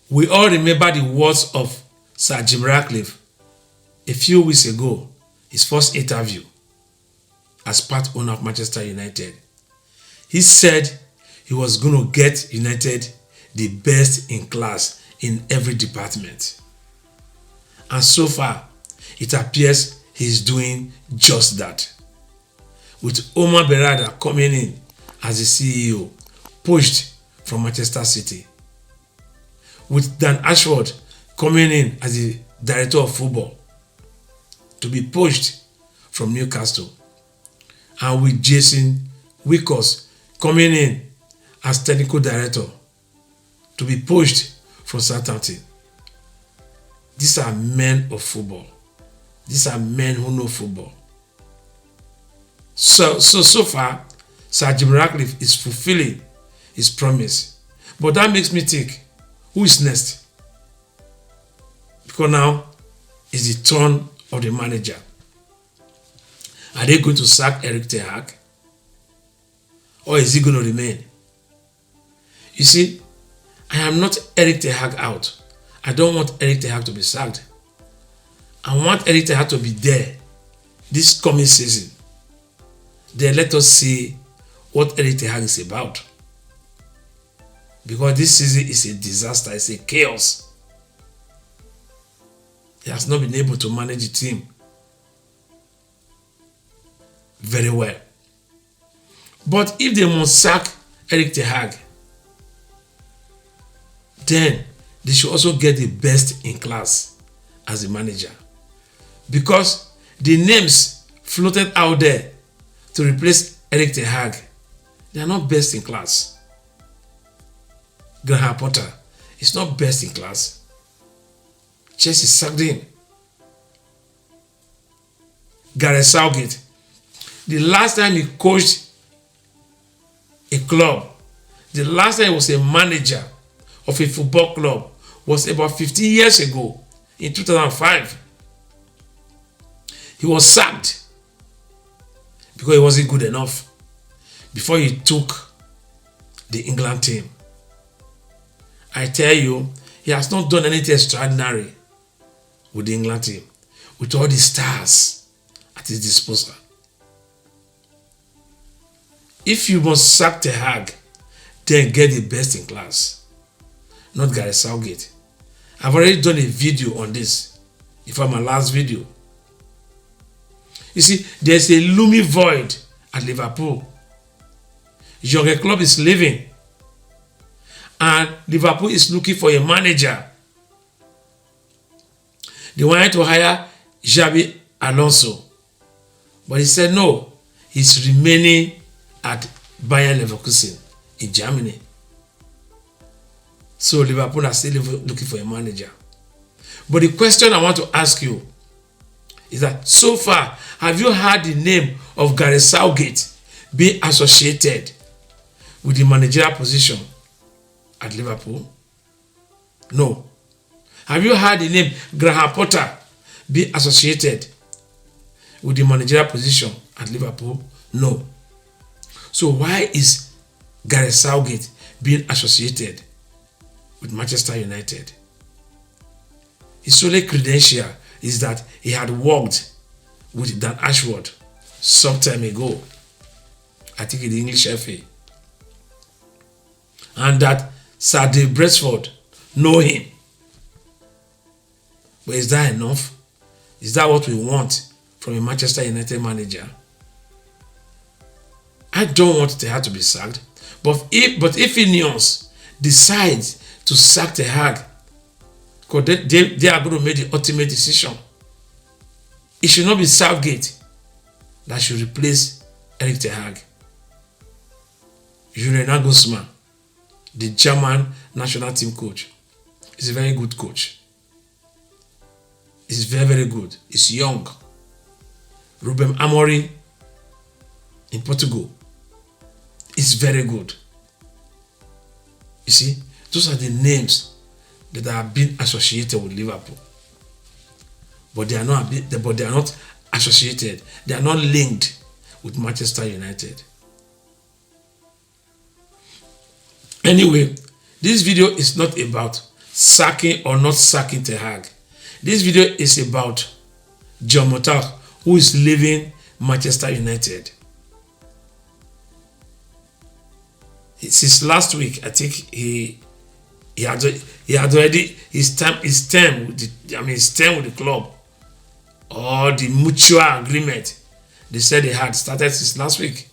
We all remember the words of Sir Jim Ratcliffe a few weeks ago, his first interview as part owner of Manchester United. He said he was going to get United the best in class in every department. And so far, it appears he's doing just that. With Omar Berrada coming in as the CEO, poached from Manchester City. With Dan Ashworth coming in as the director of football, to be poached from Newcastle. And with Jason Wickers coming in as technical director, to be poached from Southampton. These are men of football. These are men who know football. So far, Sir Jim Ratcliffe is fulfilling his promise. But that makes me think, who is next? Because now is the turn of the manager. Are they going to sack Erik ten Hag? Or is he going to remain? You see, I am not Erik ten Hag out. I don't want Erik ten Hag to be sacked. I want Erik ten Hag to be there this coming season. Then let us see what Erik ten Hag is about. Because this season is a disaster, it's a chaos. He has not been able to manage the team very well. But if they must sack Erik ten Hag, then they should also get the best in class as a manager. Because the names floated out there to replace Erik ten Hag, they are not best in class. Graham Potter is not best in class. Chelsea sacked him. Gareth Southgate, the last time he coached a club, the last time he was a manager of a football club was about 15 years ago, in 2005. He was sacked because he wasn't good enough before he took the England team. I tell you, he has not done anything extraordinary with the England team, with all the stars at his disposal. If you must sack ten Hag, then get the best in class, not Gareth Southgate. I've already done a video on this, in fact my last video. You see, there's a looming void at Liverpool. Jurgen Klopp is leaving, and Liverpool is looking for a manager. They wanted to hire Xabi Alonso, but he said no, he's remaining at Bayern Leverkusen in Germany. So Liverpool are still looking for a manager. But the question I want to ask you is that so far, have you heard the name of Gareth Southgate being associated with the managerial position at Liverpool? No. Have you heard the name Graham Potter be associated with the managerial position at Liverpool? No. So why is Gareth Southgate being associated with Manchester United? His only credential is that he had worked with Dan Ashworth some time ago, I think in the English FA, and that Sir Dave Brailsford know him. But is that enough? Is that what we want from a Manchester United manager? I don't want ten Hag to be sacked, but if Ineos decides to sack ten Hag, because they are going to make the ultimate decision, it should not be Southgate that should replace Erik ten Hag. Julian Nagelsmann, the German national team coach, is a very good coach. He's very, very good. He's young. Ruben Amorim in Portugal is very good. You see, those are the names that have been associated with Liverpool. But they are not associated. They are not linked with Manchester United. Anyway, this video is not about sacking or not sacking Ten Hag. This video is about John Murtough, who is leaving Manchester United. Since last week, I think he had already his term with the club, or the mutual agreement they said they had started since last week.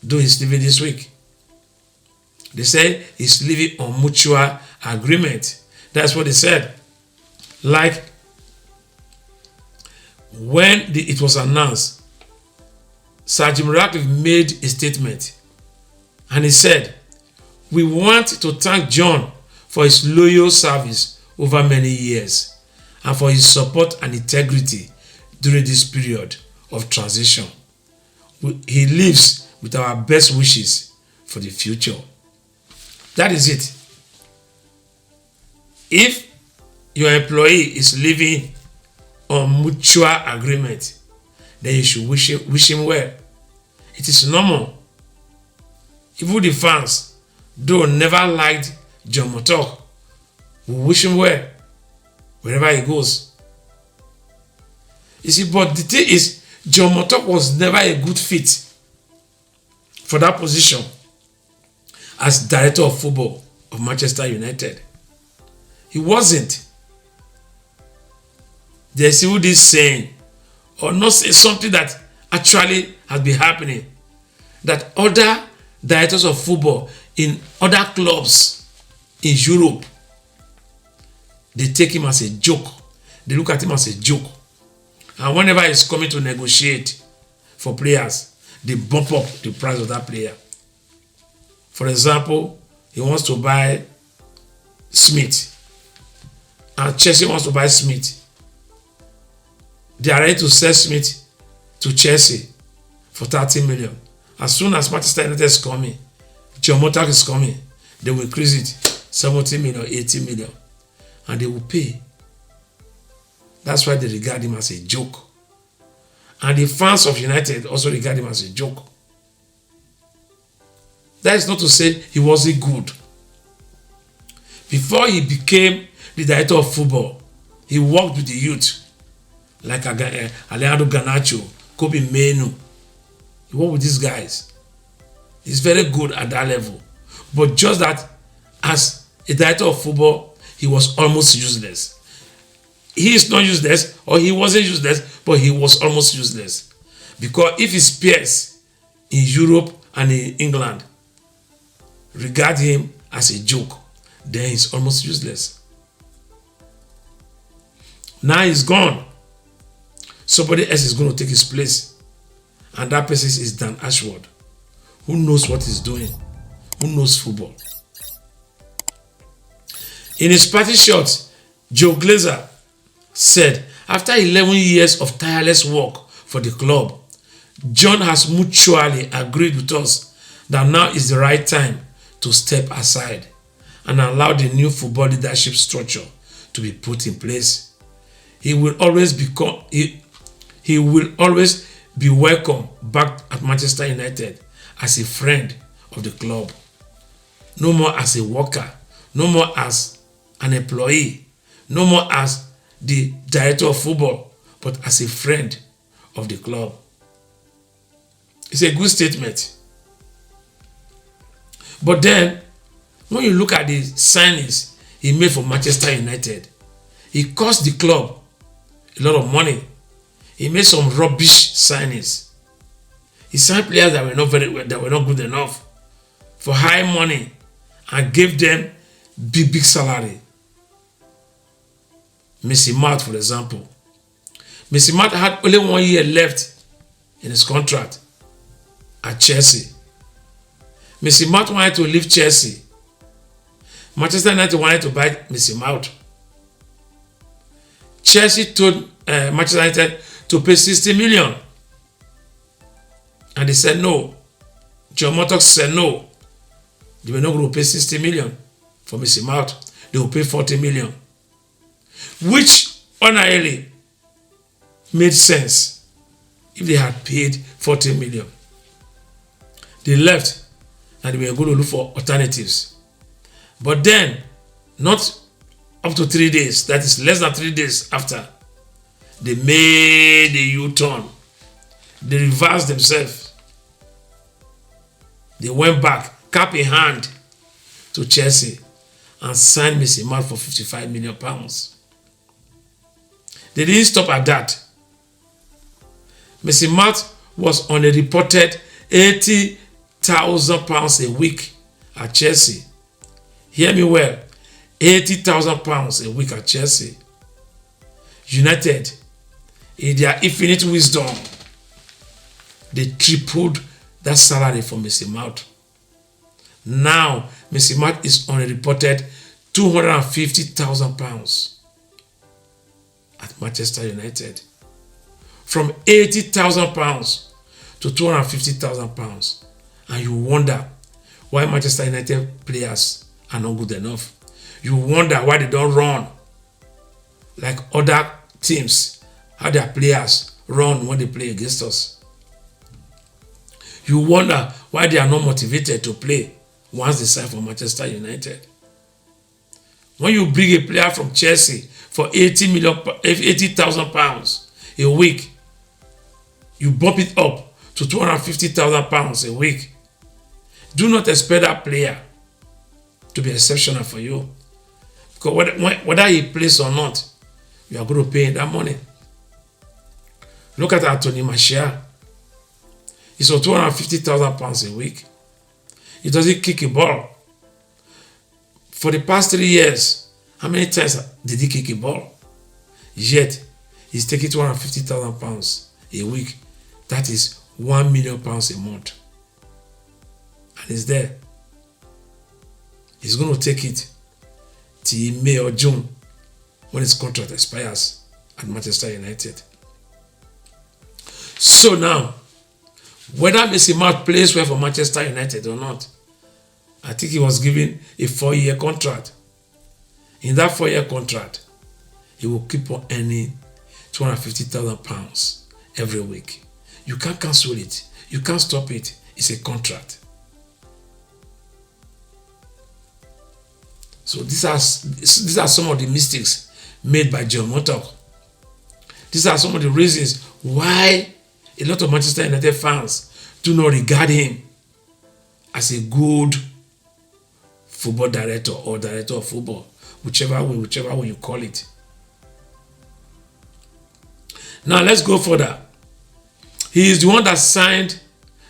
Though he's leaving this week, they said he's leaving on mutual agreement. That's what they said. Like when it was announced, Sir Jim Ratcliffe made a statement, and he said, "We want to thank John for his loyal service over many years and for his support and integrity during this period of transition. He lives with our best wishes for the future." That is it. If your employee is living on mutual agreement, then you should wish him well. It is normal. Even the fans, though never liked John Murtough, will wish him well wherever he goes. You see, but the thing is, John Murtough was never a good fit for that position as director of football of Manchester United. He wasn't. There's even this saying, or not say something that actually has been happening, that other directors of football in other clubs in Europe, they take him as a joke. They look at him as a joke. And whenever he's coming to negotiate for players, they bump up the price of that player. For example, he wants to buy Smith, and Chelsea wants to buy Smith. They are ready to sell Smith to Chelsea for 30 million. As soon as Manchester United is coming, John Murtough is coming, they will increase it 70 million, 80 million, and they will pay. That's why they regard him as a joke. And the fans of United also regard him as a joke. That is not to say he wasn't good. Before he became the director of football, he worked with the youth, like Alejandro Garnacho, Kobe Menu. He worked with these guys. He's very good at that level. But just that, as a director of football, he was almost useless. He is not useless, or he wasn't useless, but he was almost useless. Because if his peers in Europe and in England regard him as a joke, then he's almost useless. Now he's gone. Somebody else is going to take his place. And that person is Dan Ashworth, who knows what he's doing, who knows football. In his party shot, Joe Glazer said, after 11 years of tireless work for the club, John has mutually agreed with us that now is the right time to step aside and allow the new football leadership structure to be put in place. He will always be welcome back at Manchester United as a friend of the club. No more as a worker, no more as an employee, no more as the director of football, but as a friend of the club. It's a good statement. But then, when you look at the signings he made for Manchester United, he cost the club a lot of money. He made some rubbish signings. He signed players that were not good enough for high money and gave them big salary. Murtough, for example. Murtough had only 1 year left in his contract at Chelsea. Murtough wanted to leave Chelsea. Manchester United wanted to buy Murtough. Chelsea told Manchester United to pay 60 million. And they said no. John Murtough said no. They were not going to pay 60 million for Murtough. They will pay 40 million. Which ordinarily made sense if they had paid 40 million. They left and they were going to look for alternatives. But then, not up to 3 days, that is less than 3 days after, they made a U-turn. They reversed themselves. They went back, cap in hand, to Chelsea and signed Mason Mount for £55 million. They didn't stop at that. Mason Mount was on a reported £80,000 a week at Chelsea. Hear me well. £80,000 a week at Chelsea. United, in their infinite wisdom, they tripled that salary for Mason Mount. Now, Mason Mount is on a reported £250,000 at Manchester United. From £80,000 to £250,000. And you wonder why Manchester United players are not good enough. You wonder why they don't run like other teams, how their players run when they play against us. You wonder why they are not motivated to play once they sign for Manchester United. When you bring a player from Chelsea for £80,000 a week, you bump it up to £250,000 a week. Do not expect that player to be exceptional for you. Because whether he plays or not, you are going to pay him that money. Look at Anthony Martial. He's on £250,000 a week. He doesn't kick a ball. For the past 3 years, how many times did he kick a ball? Yet, he's taking £250,000 a week. That is £1 million a month. And he's there. He's going to take it till May or June when his contract expires at Manchester United. So now, whether Mason Mount plays well for Manchester United or not, I think he was given a 4-year contract. In that 4-year contract, he will keep on earning £250,000 every week. You can't cancel it. You can't stop it. It's a contract. So these are some of the mistakes made by John Murtough. These are some of the reasons why a lot of Manchester United fans do not regard him as a good football director or director of football, whichever way you call it. Now let's go further. He is the one that signed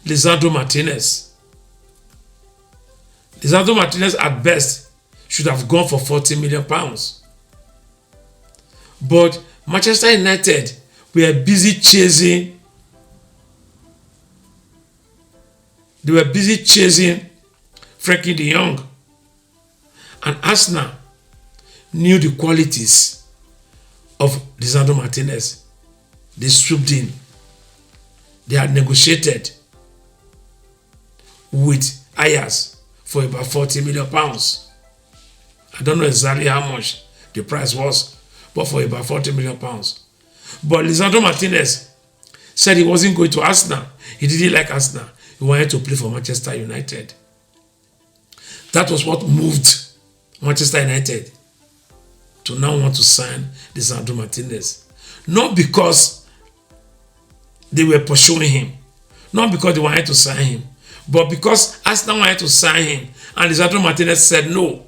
Lisandro Martinez. Lisandro Martinez at best should have gone for £40 million. But Manchester United were busy chasing. They were busy chasing Frankie de Jong. And Arsenal knew the qualities of Lisandro Martinez. They swooped in. They had negotiated with Adios for about £40 million. I don't know exactly how much the price was, but for about £40 million. But Lisandro Martinez said he wasn't going to Arsenal. He didn't like Arsenal. He wanted to play for Manchester United. That was what moved Manchester United to now want to sign Lisandro Martinez. Not because they were pursuing him, not because they wanted to sign him, but because Arsenal wanted to sign him and Lisandro Martinez said no.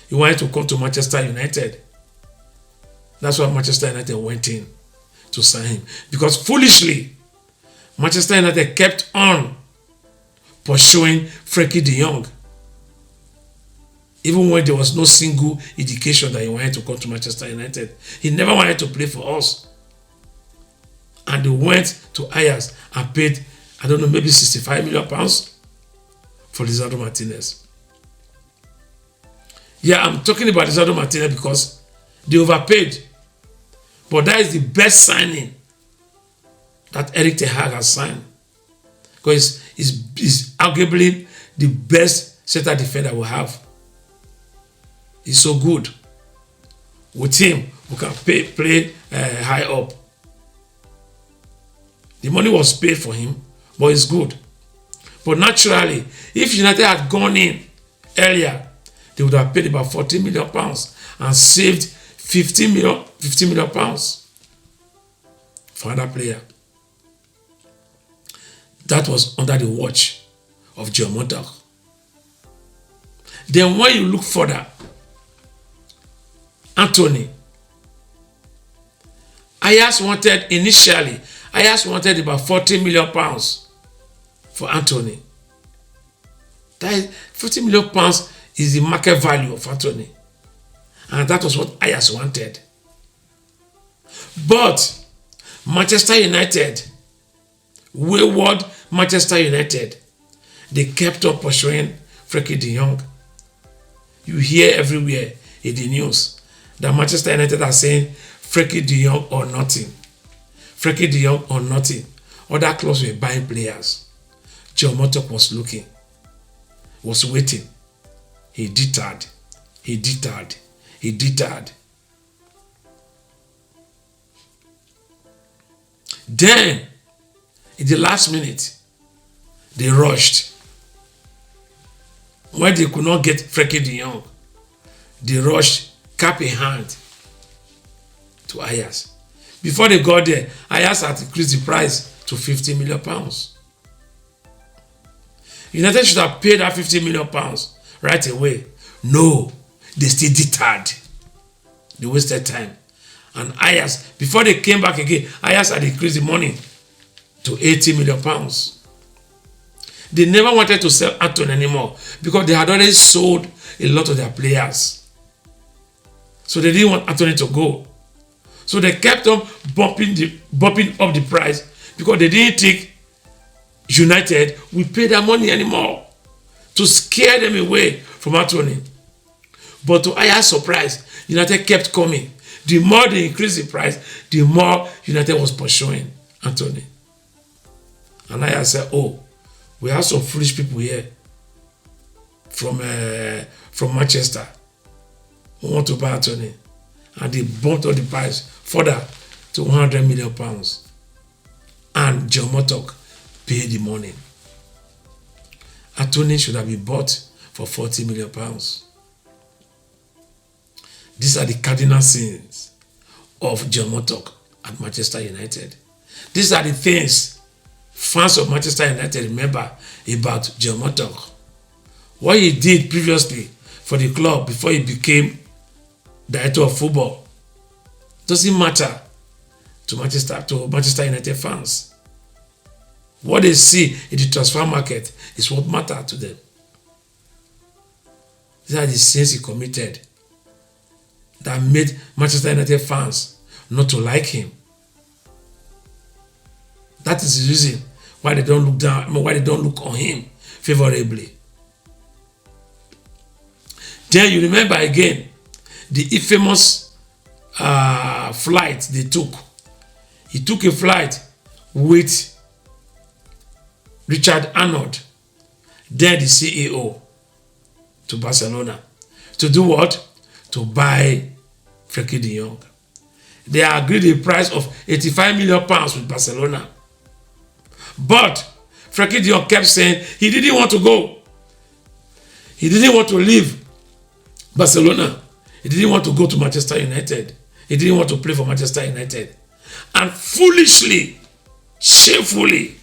He wanted to come to Manchester United. That's why Manchester United went in to sign him. Because foolishly, Manchester United kept on pursuing Frankie de Jong. Even when there was no single indication that he wanted to come to Manchester United. He never wanted to play for us. And they went to Adios and paid, I don't know, maybe £65 million for Lisandro Martinez. Yeah, I'm talking about Lisandro Martinez because they overpaid. But that is the best signing that Erik Ten Hag has signed. Because he's arguably the best center defender we have. He's so good. With him, we can play high up. The money was paid for him, but it's good. But naturally, if United had gone in earlier, they would have paid about 40 million pounds and saved 15 million pounds for another player. That was under the watch of John Murtough. Then when you look further, Anthony, Adios wanted about 40 million pounds for Anthony. That is 50 million pounds is the market value of Anthony. And that was what Adios wanted. But Manchester United, wayward Manchester United, they kept on pursuing Frankie de Jong. You hear everywhere in the news that Manchester United are saying Frankie de Jong or nothing. Frankie de Jong or nothing. Other clubs were buying players. John Murtough was looking, was waiting. He deterred. Then, in the last minute, they rushed. When they could not get Frankie de Jong, they rushed cap in hand to Adios. Before they got there, Adios had increased the price to 50 million pounds. United should have paid that 50 million pounds right away. No, they still deterred. They wasted time. And Adios, before they came back again, Adios had increased the money to 80 million pounds. They never wanted to sell Anthony anymore because they had already sold a lot of their players. So they didn't want Anthony to go. So they kept on bumping up the price because they didn't think United would pay their money anymore to scare them away from Anthony. But to Adios' surprise, United kept coming. The more they increased the price, the more United was pursuing Anthony. And Adios said, oh, we have some foolish people here from Manchester who want to buy Anthony. And they bumped up the price further to 100 million pounds. And John Murtough paid the money. Anthony should have been bought for 40 million pounds. These are the cardinal sins of John Murtough at Manchester United. These are the things fans of Manchester United remember about John Murtough. What he did previously for the club before he became director of football doesn't matter to Manchester United fans. What they see in the transfer market is what matters to them. These are the sins he committed that made Manchester United fans not to like him. That is the reason why they don't look on him favorably. Then you remember again the infamous flight they took. He took a flight with Richard Arnold, then the CEO, to Barcelona. To do what? To buy Frankie de Jong. They agreed a price of 85 million pounds with Barcelona. But Frankie de Jong kept saying he didn't want to go. He didn't want to leave Barcelona. He didn't want to go to Manchester United. He didn't want to play for Manchester United. And foolishly, shamefully,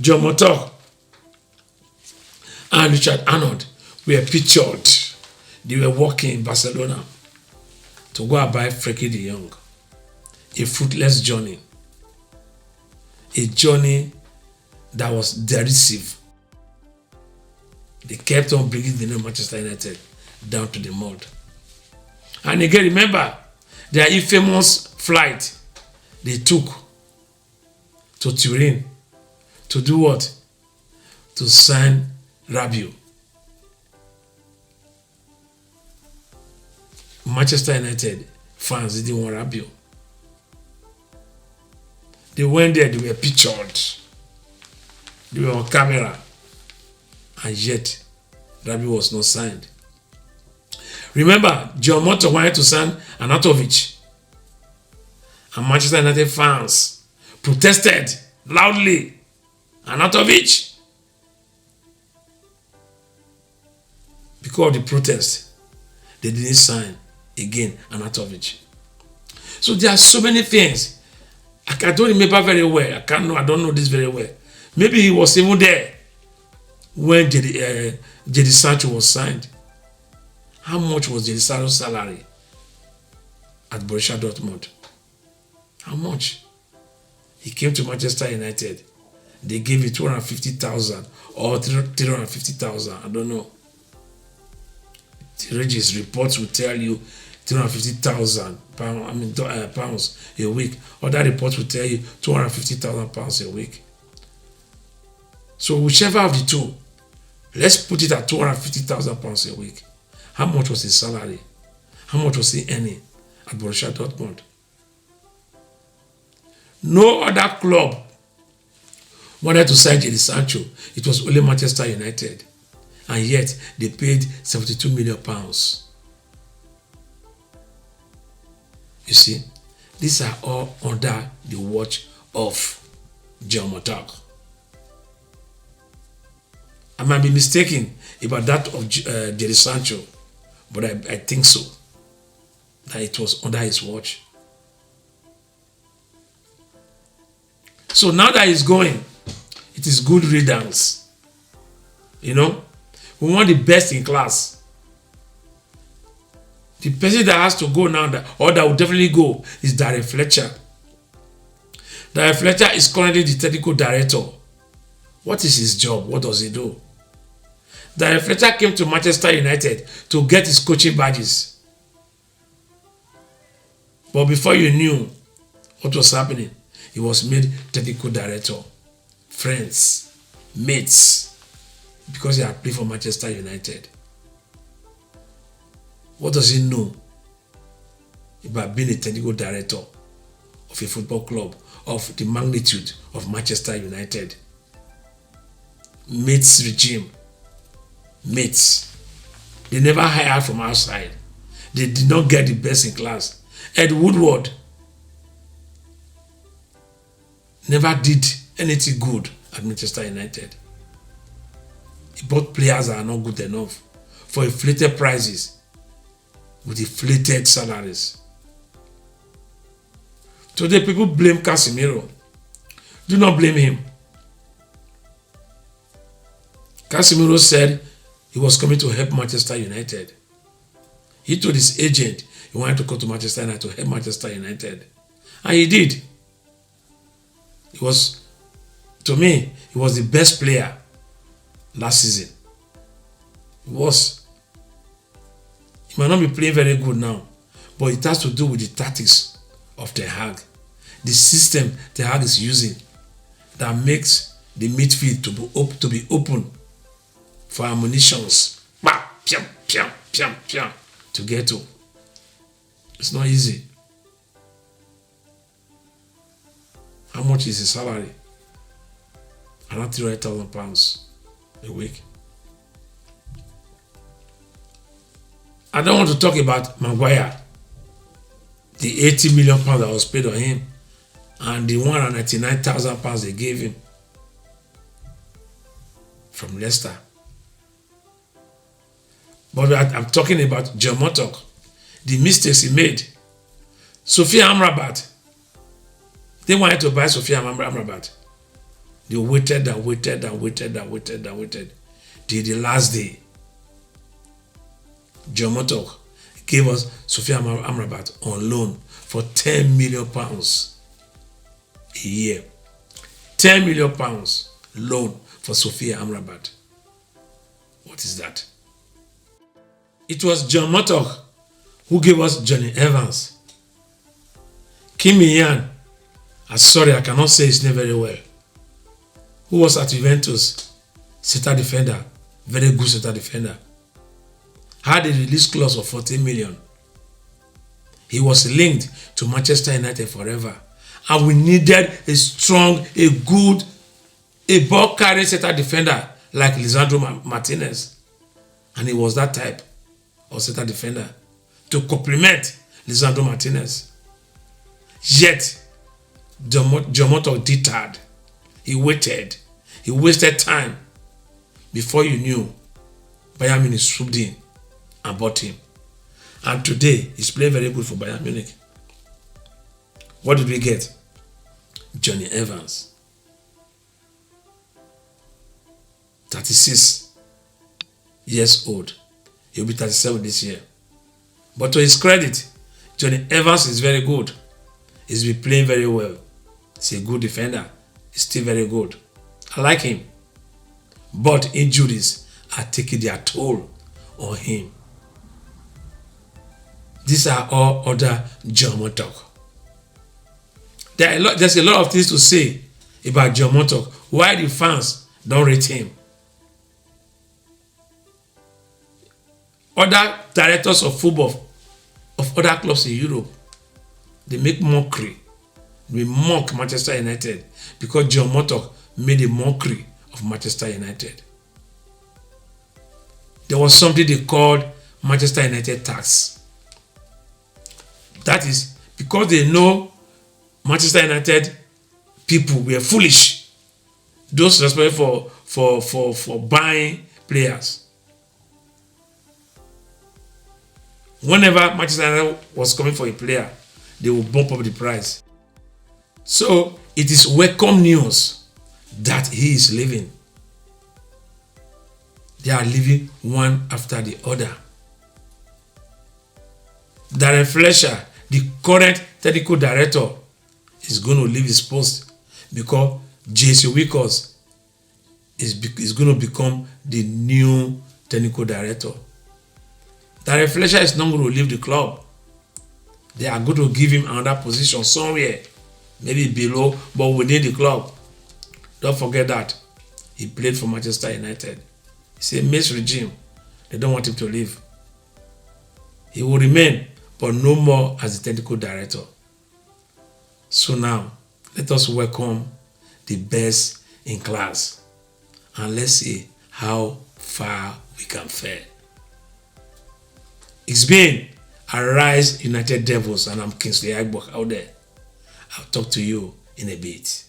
John Murtough and Richard Arnold were pictured. They were walking in Barcelona to go and buy Frankie de Jong. A fruitless journey. A journey that was derisive. They kept on bringing the name Manchester United down to the mud. And again, remember, their infamous flight they took to Turin to do what? To sign Rabiot. Manchester United fans didn't want Rabiot. They went there, they were pictured. They were on camera. And yet, Rabiot was not signed. Remember, John Murtough wanted to sign Arnautovic. And Manchester United fans protested loudly. Arnautovic? because of the protest, they didn't sign again Anatovic. So there are so many things. I don't remember very well. I don't know this very well. Maybe he was even there when Jadon Sancho was signed. How much was Jadon Sancho's salary at Borussia Dortmund? How much? He came to Manchester United. They gave him 250,000 or 350,000. I don't know. The Regis reports will tell you 250,000 pounds a week. Other reports will tell you 250,000 pounds a week. So whichever of the two, let's put it at 250,000 pounds a week. How much was his salary? How much was he earning at Borussia Dortmund? No other club wanted to sign Jadon Sancho. It was only Manchester United. And yet, they paid 72 million pounds. You see, these are all under the watch of Murtough. I might be mistaken about that of Jadon Sancho, but I think so. That it was under his watch. So now that he's going, it is good riddance. You know, we want the best in class. The person that has to go now, or that will definitely go, is Darren Fletcher. Darren Fletcher is currently the technical director. What is his job? What does he do? Darren Fletcher came to Manchester United to get his coaching badges. But before you knew what was happening, he was made technical director. Friends, mates, because he had played for Manchester United. What does he know about being a technical director of a football club of the magnitude of Manchester United? Mates regime. Mates. They never hired from outside. They did not get the best in class. Ed Woodward never did anything good at Manchester United. He bought players that are not good enough for inflated prices with inflated salaries. Today, people blame Casemiro. Do not blame him. Casemiro said he was coming to help Manchester United. He told his agent he wanted to come to Manchester United to help Manchester United. And he did. He was, to me, he was the best player last season. He was. He might not be playing very good now, but it has to do with the tactics of Ten Hag. The system Ten Hag is using that makes the midfield to be open for ammunitions to get to. It's not easy. How much is his salary? Around £300,000 a week. I don't want to talk about Maguire, the £80 million that was paid on him, and the £199,000 they gave him from Leicester. But I'm talking about Murtough, the mistakes he made. Sophia Amrabat, they wanted to buy Sophia Amrabat. They waited till the last day. Murtough gave us Sophia Amrabat on loan for £10 million a year. £10 million loan for Sophia Amrabat. What is that? It was Murtough who gave us Johnny Evans. Kim Min-Yan, sorry, I cannot say his name very well, who was at Juventus, center defender, very good center defender, had a release clause of 14 million. He was linked to Manchester United forever. And we needed a strong, a ball-carrying center defender like Lisandro Martinez. And he was that type of center defender to complement Lisandro Martinez. Yet, Murtough deterred. He waited. He wasted time. Before you knew, Bayern Munich swooped in and bought him. And today, he's playing very good for Bayern Munich. What did we get? Johnny Evans. 36 years old. He'll be 37 this year. But to his credit, Johnny Evans is very good. He's been playing very well. He's a good defender. He's still very good. I like him. But injuries are taking their toll on him. These are all other German talk. There's a lot of things to say about German talk. Why the fans don't rate him. Other directors of football of other clubs in Europe, they make mockery. They mock Manchester United because John Murtough made a mockery of Manchester United. There was something they called Manchester United tax. That is because they know Manchester United people were foolish. Those responsible for buying players. Whenever Manchester United was coming for a player, they will bump up the price. So it is welcome news that he is leaving. They are leaving one after the other. Darren Fletcher, the current technical director, is going to leave his post because J.C. Wickers is going to become the new technical director. Darren Fletcher is not going to leave the club. They are going to give him another position somewhere, maybe below, but within the club. Don't forget that he played for Manchester United. It's a mixed regime. They don't want him to leave. He will remain, but no more as the technical director. So now, let us welcome the best in class and let's see how far we can fare. It's been Arise United Devils and I'm Kingsley Agbok out there. I'll talk to you in a bit.